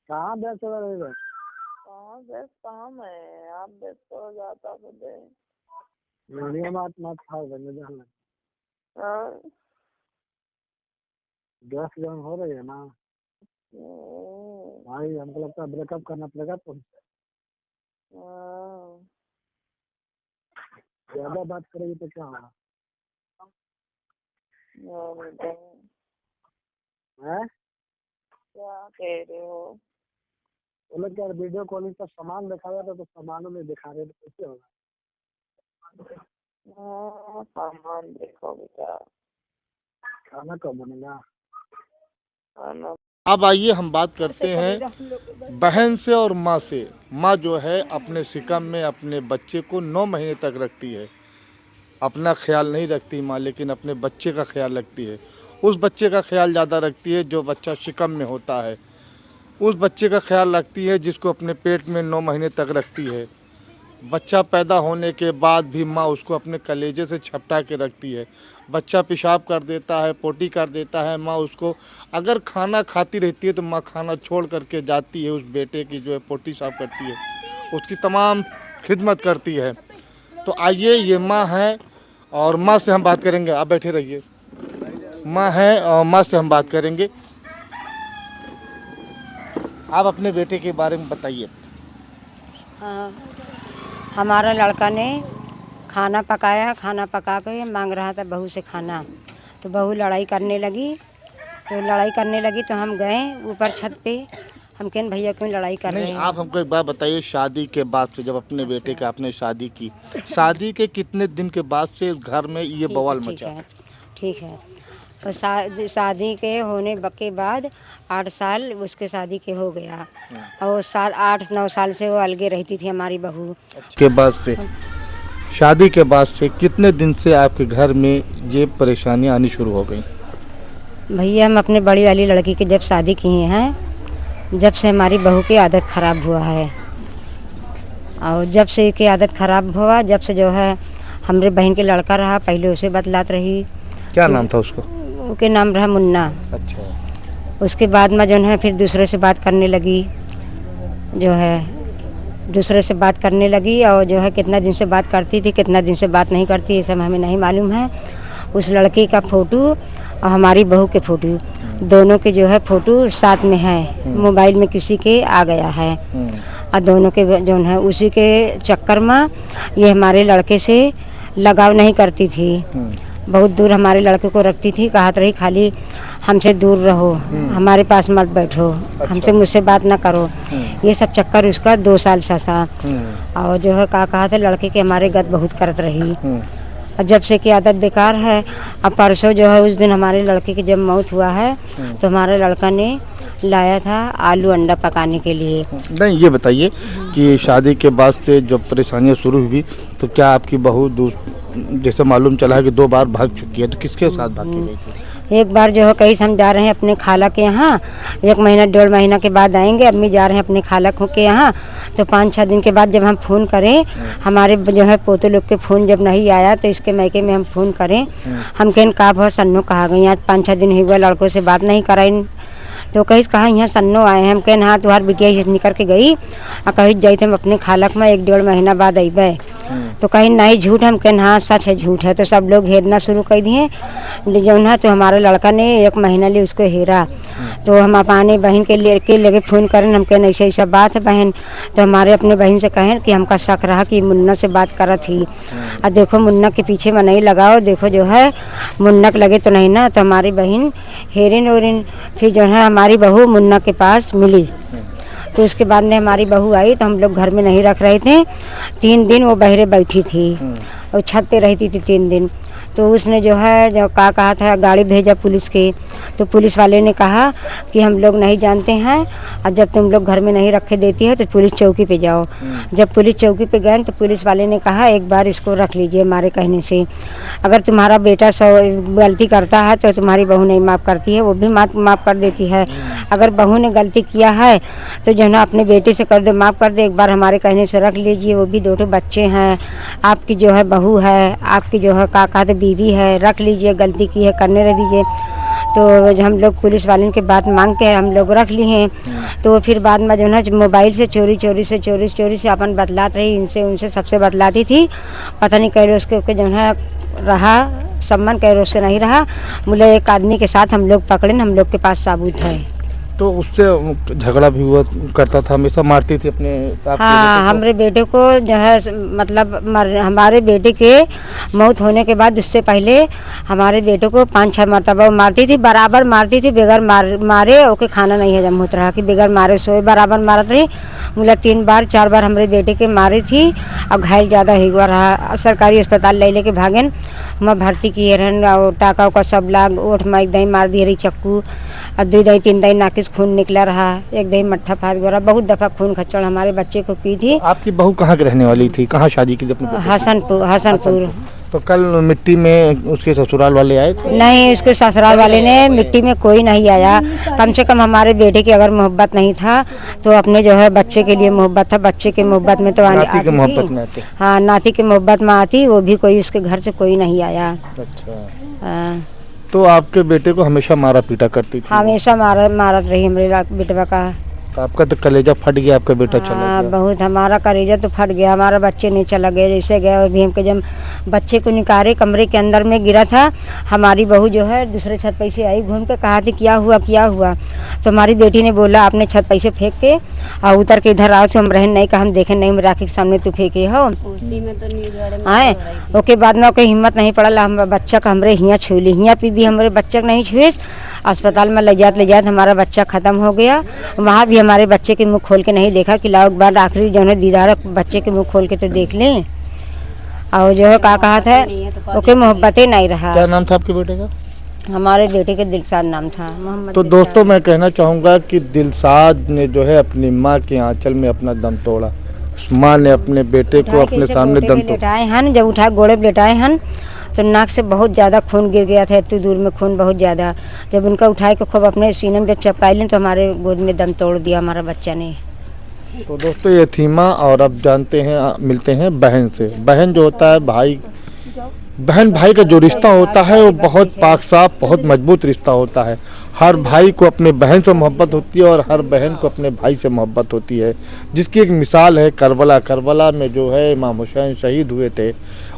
कहाँ व्यस्त हो रहे हो? कहाँ व्यस्त काम है, आप व्यस्त हो जाता खुदे। वीडियो बात मत खाओ बंद जाना। हाँ। व्यस्त जब हो रही है ना भाई, हमको लगता है ब्रेकअप करना पड़ेगा तुमसे। हाँ। ज्यादा बात करेगी तो क्या होगा? है क्या कह रहे हो? वो लोग यार वीडियो कॉलिंग पर सामान दिखा रहा था तो सामानों में दिखा रहे तो कैसे होगा? हाँ, सामान देखो बेटा। खाना कब बनेगा? खाना अब आइए हम बात करते हैं बहन से और माँ से। माँ जो है अपने सिकम में अपने बच्चे को 9 महीने तक रखती है। अपना ख्याल नहीं रखती माँ, लेकिन अपने बच्चे का ख्याल रखती है। उस बच्चे का ख्याल ज़्यादा रखती है जो बच्चा शिकम में होता है। उस बच्चे का ख्याल रखती है जिसको अपने पेट में 9 महीने तक रखती है। बच्चा पैदा होने के बाद भी माँ उसको अपने कलेजे से छपटा के रखती है। बच्चा पेशाब कर देता है, पोटी कर देता है, माँ उसको अगर खाना खाती रहती है तो माँ खाना छोड़ करके जाती है, उस बेटे की जो है पोटी साफ करती है, उसकी तमाम खिदमत करती है। तो आइए, ये माँ है और माँ से हम बात करेंगे। आप बैठे रहिए। माँ है और माँ से हम बात करेंगे। आप अपने बेटे के बारे में बताइए। हाँ, हमारा लड़का ने खाना पकाया, खाना पका के मांग रहा था बहू से खाना, तो बहू लड़ाई करने लगी। तो हम गए ऊपर छत पे। हम कहें भैया क्यों लड़ाई कर रहे नहीं, हैं? आप हमको एक बात बताइए, शादी के बाद से जब अपने बेटे का आपने शादी की, शादी के कितने दिन के बाद से इस घर में ये बवाल मचा? ठीक है। तो शादी के होने के बाद 8 साल उसके शादी के हो गया, और 8-9 साल से वो अलगे रहती थी हमारी बहू। के बाद से, शादी के बाद से कितने दिन से आपके घर में ये परेशानियां आनी शुरू हो गई? भैया हम अपने बड़ी वाली लड़की की जब शादी किए हैं, जब से हमारी बहू की आदत ख़राब हुआ है। और जब से की आदत ख़राब हुआ, जब से जो है हमारे बहन के लड़का रहा, पहले उसे बतलात रही। क्या नाम था उसको? उसके नाम रहा मुन्ना। अच्छा। उसके बाद में जो है फिर दूसरे से बात करने लगी, और जो है कितना दिन से बात करती थी, कितना दिन से बात नहीं करती, ये सब हमें नहीं मालूम है। उस लड़की का फ़ोटो और हमारी बहू के फ़ोटो, दोनों के जो है फ़ोटो साथ में है। मोबाइल में किसी के आ गया है, और दोनों के जो है उसी के चक्कर में ये हमारे लड़के से लगाव नहीं करती थी। बहुत दूर हमारे लड़के को रखती थी, कहत रही खाली हमसे दूर रहो, हमारे पास मत बैठो, हमसे मुझसे बात ना करो। ये सब चक्कर उसका 2 साल ससा। और जो है कहा था लड़के के हमारे गत बहुत करत रही। और जब से की आदत बेकार है। अब परसों जो है उस दिन हमारे लड़के की जब मौत हुआ है, तो हमारे लड़का ने लाया था आलू अंडा पकाने के लिए। नहीं, ये बताइए कि शादी के बाद से जब परेशानियां शुरू हुई, तो क्या आपकी बहू जैसे मालूम चला है कि 2 बार भाग चुकी है, तो किसके साथ भाग के गई थी? एक बार जो है कहीं हम जा रहे हैं अपने खाला के यहाँ, 1 महीना 1.5 महीना के बाद आएंगे, अम्मी जा रहे हैं अपने खाला के यहाँ। तो 5-6 दिन के बाद जब हम फ़ोन करें, हमारे जो है पोते लोग के फ़ोन जब नहीं आया, तो इसके मैके में हम फ़ोन करें। हम कहें कहा बहुत सन्नो कहा गई, आज 5-6 दिन हुआ लड़कों से बात नहीं कराई। तो कहा यहाँ सन्नो आए हैं। हम कहें हाँ तुम्हार बिटिया निकल के गई, और कहीं जाते हम अपने खालक में 1-1.5 महीना बाद अबे। तो कहीं नहीं झूठ, हम कहें हाँ सच है, झूठ है। तो सब लोग हेरना शुरू कर दिए जो है। तो हमारे लड़का ने 1 महीना लिए उसको हेरा। तो हम अपने बहन के लेके फ़ोन करें, हम कहें ऐसे ऐसा बात है बहन। तो हमारे अपने बहन से कहें कि हमका शक रहा कि मुन्ना से बात करा थी, और देखो मुन्ना के पीछे में नहीं लगाओ, देखो जो है मुन्ना के लगे तो नहीं ना। तो हमारी बहन हेरिन ओरिन फिर जो है हमारी बहू मुन्ना के पास मिली। तो उसके बाद में हमारी बहू आई, तो हम लोग घर में नहीं रख रहे थे। 3 दिन वो बहरे बैठी थी और छत पे रहती थी 3 दिन। तो उसने जो है कहा था गाड़ी भेजा पुलिस के। तो पुलिस वाले ने कहा कि हम लोग नहीं जानते हैं, और जब तुम लोग घर में नहीं रखे देती है तो पुलिस चौकी पे जाओ। जब पुलिस चौकी पे गए तो पुलिस वाले ने कहा एक बार इसको रख लीजिए हमारे कहने से। अगर तुम्हारा बेटा गलती करता है तो तुम्हारी बहू नहीं माफ़ करती है, वो भी माफ़ कर देती है। अगर बहू ने गलती किया है तो जो ना अपने बेटे से कर दे, माफ़ कर दे, एक बार हमारे कहने से रख लीजिए। वो भी 2 बच्चे हैं, आपकी जो है बहू है, आपकी जो है काका तो बीवी है, रख लीजिए, गलती की है करने रह दीजिए। तो जो हम लोग पुलिस वालों के बात मांग के हम लोग रख लिए हैं। तो फिर बाद में जो है मोबाइल से चोरी से अपन बतलात रही, इनसे उनसे सबसे बतलाती थी। पता नहीं कह उसके जो है रहा सम्मान कह उससे नहीं रहा। बोले एक आदमी के साथ हम लोग पकड़े, हम लोग के पास सबूत है। तो उससे झगड़ा भी हुआ करता था, हमेशा मारती थी अपने आपके हाँ, बेटे को? हमारे बेटे को जो है मतलब हमारे बेटे के मौत होने के बाद उससे पहले हमारे बेटे को 5-6 मरतबा मारती थी, बराबर मारती थी, बगैर मारे ओके खाना नहीं हजम होता रहा कि बगैर मारे सोए बराबर मारत रही। मतलब 3-4 बार हमारे बेटे के मारी थी। अब घायल ज़्यादा हुआ रहा, सरकारी अस्पताल ले लेके भागन, मैं भर्ती किए रहन और टाका का सब लाग ओठ में एक दही मार दिए रही चक्कू, और 2 दही 3 दही नाकिस खून निकला रहा, एक दही मट्ठा फाड़ गया, बहुत दफ़ा खून खच्चड़ हमारे बच्चे को की थी। आपकी बहू कहाँ की रहने वाली थी, कहाँ शादी की थी अपने बेटे की? हसनपुर। तो कल मिट्टी में उसके ससुराल वाले आए थे? नहीं, उसके ससुराल वाले ने मिट्टी में कोई नहीं आया। कम से कम हमारे बेटे की अगर मोहब्बत नहीं था तो अपने जो है बच्चे के लिए मोहब्बत था, बच्चे के मोहब्बत में तो नाती के मोहब्बत में आते। हाँ, नाती के मोहब्बत में आती, वो भी कोई उसके घर से कोई नहीं आया। अच्छा। तो आपके बेटे को हमेशा मारा पीटा करती थी? हमेशा मारत रही हमारे बेटवा का। तो आपका तो कलेजा फट गया, आपका बेटा चला गया। बहुत, हमारा कलेजा तो फट गया, हमारा बच्चे नहीं चला गया जैसे गया। अभी हमके जब बच्चे को निकाले कमरे के अंदर में गिरा था, हमारी बहू जो है दूसरे छत पे से आई घूम के, कहा थी क्या हुआ। तो हमारी बेटी ने बोला आपने छत पे से फेंक के और उतर के इधर आओ। तो हम रहन नहीं कहा, हम देखे नहीं, राखी के सामने तू फेंके हो उसी में तो न्यूज़ आए। ओके बाद में हिम्मत नहीं पड़ल, हम बच्चा का हमरे हियाँ छूली, हियाँ पी भी हमारे बच्चा नहीं छुए। अस्पताल में ले जात हमारा बच्चा ख़त्म हो गया। वहाँ भी हमारे बच्चे के मुंह खोल के नहीं देखा कि लाओ एक बार आखिरी जो है दीदार बच्चे के मुंह खोल के तो देख लें। और जो है कहा था ओके मोहब्बत ही नहीं रहा। क्या नाम था आपके बेटे का? हमारे बेटे के दिलशाद नाम था, मोहम्मद। तो दोस्तों मैं कहना चाहूँगा कि दिलशाद ने जो है अपनी माँ के आंचल में अपना दम तोड़ा। उस माँ ने अपने बेटे को अपने सामने दम लेटाए हन, जब उठाए गोड़े लेटाए हन तो नाक से बहुत ज़्यादा खून गिर गया था, इतनी दूर में खून बहुत ज़्यादा। जब उनका उठाए को खूब अपने सीने में चपकाई लें तो हमारे गोद में दम तोड़ दिया हमारा बच्चा ने। तो दोस्तों ये थी माँ, और अब जानते हैं मिलते हैं बहन से। बहन जो होता है भाई, बहन भाई का जो रिश्ता होता है वो बहुत पाक साफ, बहुत मजबूत रिश्ता होता है। हर भाई को अपने बहन से मोहब्बत होती है और हर बहन को अपने भाई से मोहब्बत होती है, जिसकी एक मिसाल है करबला में जो है इमाम हुसैन शहीद हुए थे।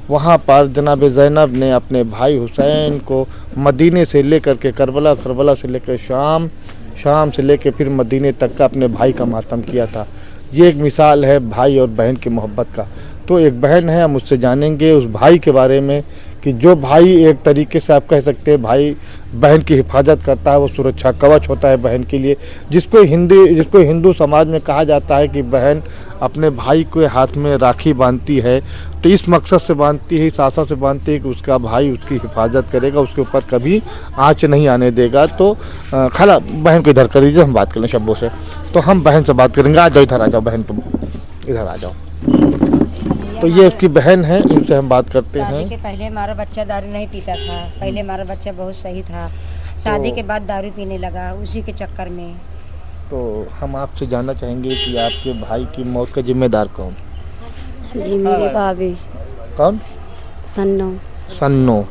वहाँ पर जनाब ज़ैनब ने अपने भाई हुसैन को मदीने से लेकर के करबला से लेकर शाम से लेकर फिर मदीने तक का अपने भाई का मातम किया था। ये एक मिसाल है भाई और बहन की मोहब्बत का। तो एक बहन है, हम उससे जानेंगे उस भाई के बारे में कि जो भाई एक तरीके से आप कह सकते हैं भाई बहन की हिफाजत करता है, वो सुरक्षा कवच होता है बहन के लिए, जिसको हिंदू समाज में कहा जाता है कि बहन अपने भाई के हाथ में राखी बांधती है। तो इस मकसद से बांधती है, इस आशा से बांधती है कि उसका भाई उसकी हिफाजत करेगा, उसके ऊपर कभी आँच नहीं आने देगा। तो खाला बहन को इधर कर दीजिए, हम बात कर लें शब्दों से। तो हम बहन से बात करेंगे। आ जाओ, इधर आ जाओ बहन, तुम इधर आ जाओ। तो ये उसकी बहन है, इनसे हम बात करते हैं। शादी के पहले हमारा बच्चा दारू नहीं पीता था, पहले हमारा बच्चा बहुत सही था। शादी के बाद दारू पीने लगा, उसी के चक्कर में। तो हम आपसे जानना चाहेंगे कि आपके भाई की मौत का जिम्मेदार कौन? जी मेरी भाभी। कौन? सन्नो।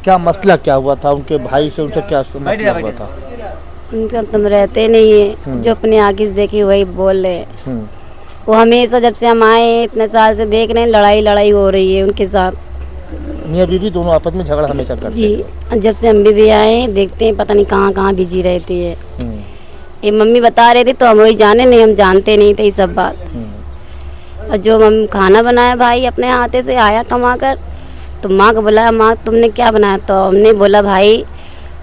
क्या मसला क्या हुआ था उनके भाई से, उनसे क्या मसला हुआ था? उनका तुम रहते नहीं है, जो अपनी आँखों से देखी वही बोल रहे। वो हमेशा जब से हम आए इतने साल से देख रहे हैं, लड़ाई हो रही है उनके साथ। मियां बीवी दोनों आपस में झगड़ा हमेशा करते हैं। जी, जब से हम भी आए देखते हैं, पता नहीं कहाँ बिजी रहती है। ये मम्मी बता रहे थे तो हम वही जाने नहीं, हम जानते नहीं थे ये सब बात। और जो हम खाना बनाया भाई अपने हाथे से आया कमा कर, तो माँ को बोला माँ तुमने क्या बनाया? तो हमने बोला भाई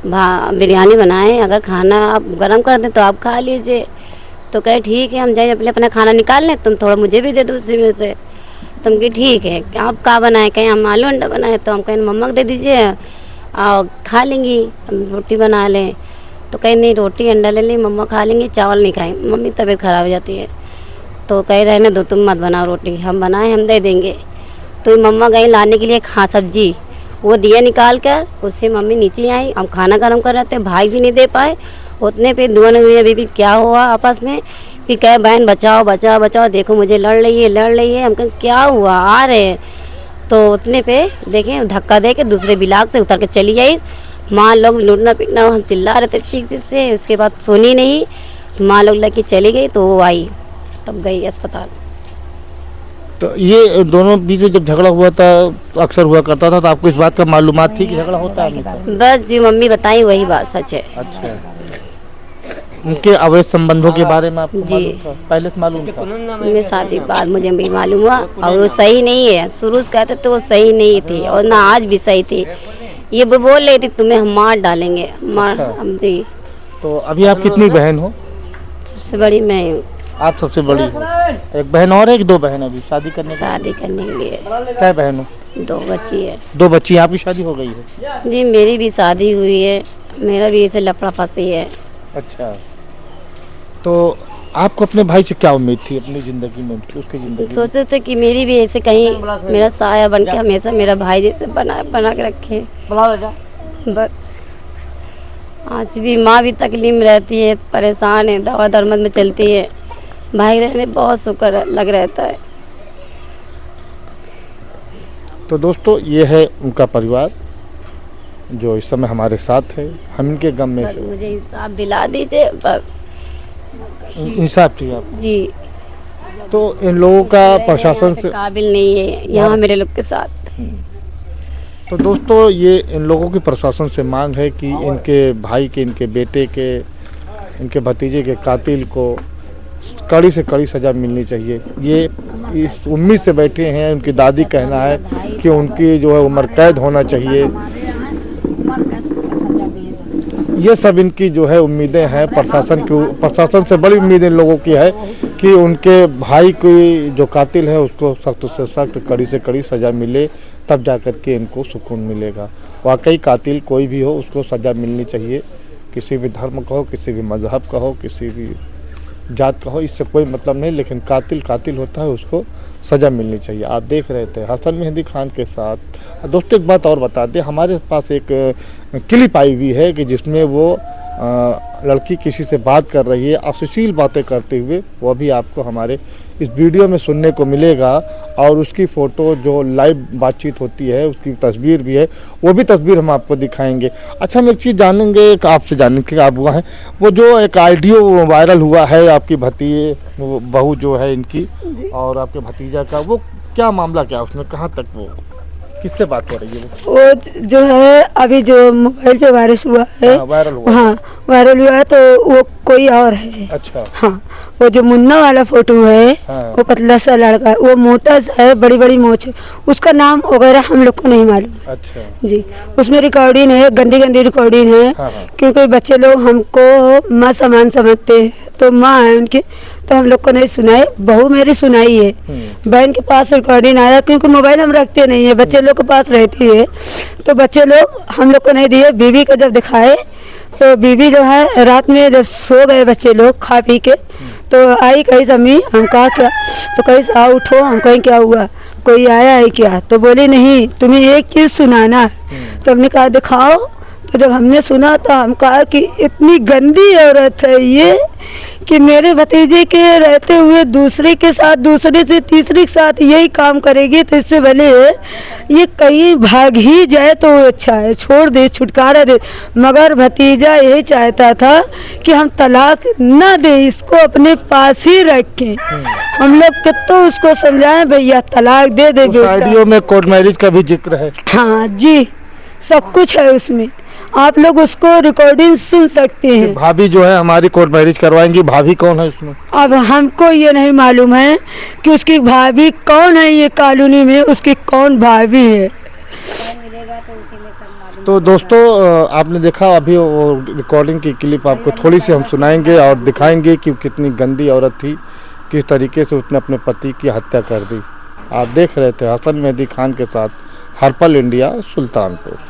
बिरयानी बनाए, अगर खाना आप गर्म कर दें तो आप खा लीजिए। तो कहे ठीक है, हम जाए अपना खाना निकाल लें, तुम थोड़ा मुझे भी दे दो उसी में से। तुम कहे ठीक है, आप क्या बनाए? कहें हम आलू अंडा बनाए। तो हम कहें मम्मा को दे दीजिए और खा लेंगी, हम रोटी बना लें। तो कहीं नहीं, रोटी अंडा ले ली, मम्मा खा लेंगी, चावल नहीं खाएंगे, मम्मी तबीयत ख़राब हो जाती है। तो कह रहे ना दो तुम मत बनाओ रोटी, हम बनाए हम दे देंगे। तो मम्मा गई लाने के लिए सब्जी, वो दिया निकाल कर, उससे मम्मी नीचे आई, हम खाना गर्म कर रहे थे, भाई भी नहीं दे पाए। उतने पे दोनों बीवी क्या हुआ आपस में, फिर कहे बहन बचाओ, देखो मुझे लड़ रही है। हम कहें क्या हुआ, आ रहे हैं। तो उतने पे देखें धक्का दे के दूसरे बिलाग से उतर के चली आई। माँ लोग लूटना पीटना, हम चिल्ला रहे थे चीख से, उसके बाद सुनी नहीं, तो माँ लोग लेके चली गई, तो वो आई तब गई अस्पताल। तो ये दोनों बीच में जब झगड़ा हुआ था, अक्सर हुआ करता था, तो आपको इस बात का मालूमात थी कि झगड़ा होता है? बस जी मम्मी बताई वही बात सच है। अच्छा, उनके अवैध संबंधों के बारे में आपको जी। मालूम था? पहले से मालूम था? मेरे शादी के बाद मुझे भी मालूम हुआ, और वो सही नहीं है, शुरू से कहते तो वो सही नहीं थी, और ना आज भी सही थी। ये वो बोल रही थी तुम्हें हम मार डालेंगे, मार। अच्छा। हम जी तो अभी आप कितनी बहन हो? सबसे बड़ी मैं हूँ, आप सबसे बड़ी हो। एक बहन और है कि 2 बहन अभी शादी करने के? शादी करने के लिए क्या बहन हो? 2 बच्ची है 2 बच्ची। आपकी शादी हो गई है? जी, मेरी भी शादी हुई है, मेरा भी ऐसे लफड़ा फंसी है। अच्छा, तो आपको अपने भाई से क्या उम्मीद थी अपनी ज़िंदगी में, उसकी ज़िंदगी में? सोचे थे कि मेरी भी ऐसे कहीं मेरा साया बन के हमेशा मेरा भाई जैसे बना के रखे। बस आज भी माँ भी तकलीफ में रहती है, परेशान है, दवा दरमद में चलती है। भाई रहने बहुत शुक्र लग रहता है। तो दोस्तों, ये है उनका परिवार जो इस समय हमारे साथ है। हम इनके गम में बस मुझे इंसाफ दिला दीजिए बस। इंसाफ चाहिए आप। जी, तो इन लोगों का प्रशासन से, काबिल नहीं है यहाँ मेरे लोग के साथ। तो दोस्तों ये इन लोगों की प्रशासन से मांग है कि इनके भाई के, इनके बेटे के, इनके भतीजे के कातिल को कड़ी से कड़ी सज़ा मिलनी चाहिए। ये इस उम्मीद से बैठे हैं, उनकी दादी कहना है कि उनकी जो है उम्र कैद होना चाहिए। ये सब इनकी जो है उम्मीदें हैं प्रशासन से बड़ी उम्मीद इन लोगों की है कि उनके भाई की जो कातिल है उसको सख्त से सख्त, कड़ी से कड़ी सज़ा मिले, तब जाकर के इनको सुकून मिलेगा। वाकई कातिल कोई भी हो उसको सज़ा मिलनी चाहिए, किसी भी धर्म का हो, किसी भी मज़हब का हो, किसी भी जात का हो, इससे कोई मतलब नहीं, लेकिन कातिल कातिल होता है, उसको सज़ा मिलनी चाहिए। आप देख रहे थे हसन मेहंदी खान के साथ। दोस्तों एक बात और बता दें, हमारे पास एक क्लिप आई हुई है कि जिसमें वो लड़की किसी से बात कर रही है, अश्लील बातें करते हुए, वो भी आपको हमारे इस वीडियो में सुनने को मिलेगा। और उसकी फ़ोटो जो लाइव बातचीत होती है उसकी तस्वीर भी है, वो भी तस्वीर हम आपको दिखाएंगे। अच्छा, हम एक चीज़ जानेंगे, आपसे जानेंगे कि आप हुआ है वो जो एक ऑडियो वायरल हुआ है आपकी बहू जो है इनकी और आपके भतीजा का, वो क्या मामला, क्या उसमें कहाँ तक, वो किससे बात हो रही है? वो जो है अभी जो मोबाइल पे वायरस हुआ है, वायरल हुआ? हाँ वायरल हुआ है, तो वो कोई और है। अच्छा, हाँ, वो जो मुन्ना वाला फोटो है, हाँ। वो पतला सा लड़का है, वो मोटा सा है, बड़ी बड़ी मोछ है, उसका नाम वगैरह हम लोग को नहीं मालूम। अच्छा जी, उसमें रिकॉर्डिंग है, गंदी गंदी रिकॉर्डिंग है। हाँ, हाँ। क्योंकि बच्चे लोग हमको माँ समान समझते हैं, तो माँ है उनकी, तो हम लोग को नहीं सुनाई। बहू मेरी सुनाई है, बहन के पास रिकॉर्डिंग आया, क्योंकि मोबाइल हम रखते नहीं है, बच्चे लोग के पास रहती है, तो बच्चे लोग हम लोग को नहीं दिए। बीवी को जब दिखाए तो बीवी जो है रात में जब सो गए बच्चे लोग खा पी के, तो आई, कही अम्मी, हम कहा क्या, तो कहीं आओ उठो, हम कहीं क्या हुआ, कोई आया है क्या, तो बोली नहीं, तुम्हें एक चीज़ सुनाना है। तो हमने कहा दिखाओ। तो जब हमने सुना तो हम कहा कि इतनी गंदी औरत है ये कि मेरे भतीजे के रहते हुए दूसरे के साथ, दूसरे से तीसरे के साथ यही काम करेगी, तो इससे भले ये कहीं भाग ही जाए तो अच्छा है, छोड़ दे, छुटकारा दे। मगर भतीजा यही चाहता था कि हम तलाक न दे, इसको अपने पास ही रखें। हम लोग कितना उसको समझाएं, भैया तलाक दे दे बेटा। वीडियो में कोर्ट मैरिज का भी जिक्र है। हाँ जी, सब कुछ है उसमें, आप लोग उसको रिकॉर्डिंग सुन सकते हैं। भाभी जो है हमारी कोर्ट मैरिज करवाएंगी, भाभी कौन है उसमें? अब हमको ये नहीं मालूम है कि उसकी भाभी कौन है, ये कॉलोनी में उसकी कौन भाभी है। तो दोस्तों आपने देखा, अभी वो रिकॉर्डिंग की क्लिप आपको थोड़ी सी हम सुनाएंगे और दिखाएंगे कि कितनी गंदी औरत थी, किस तरीके से उसने अपने पति की हत्या कर दी। आप देख रहे थे हसन मेहंदी खान के साथ हर्पल इंडिया, सुल्तानपुर।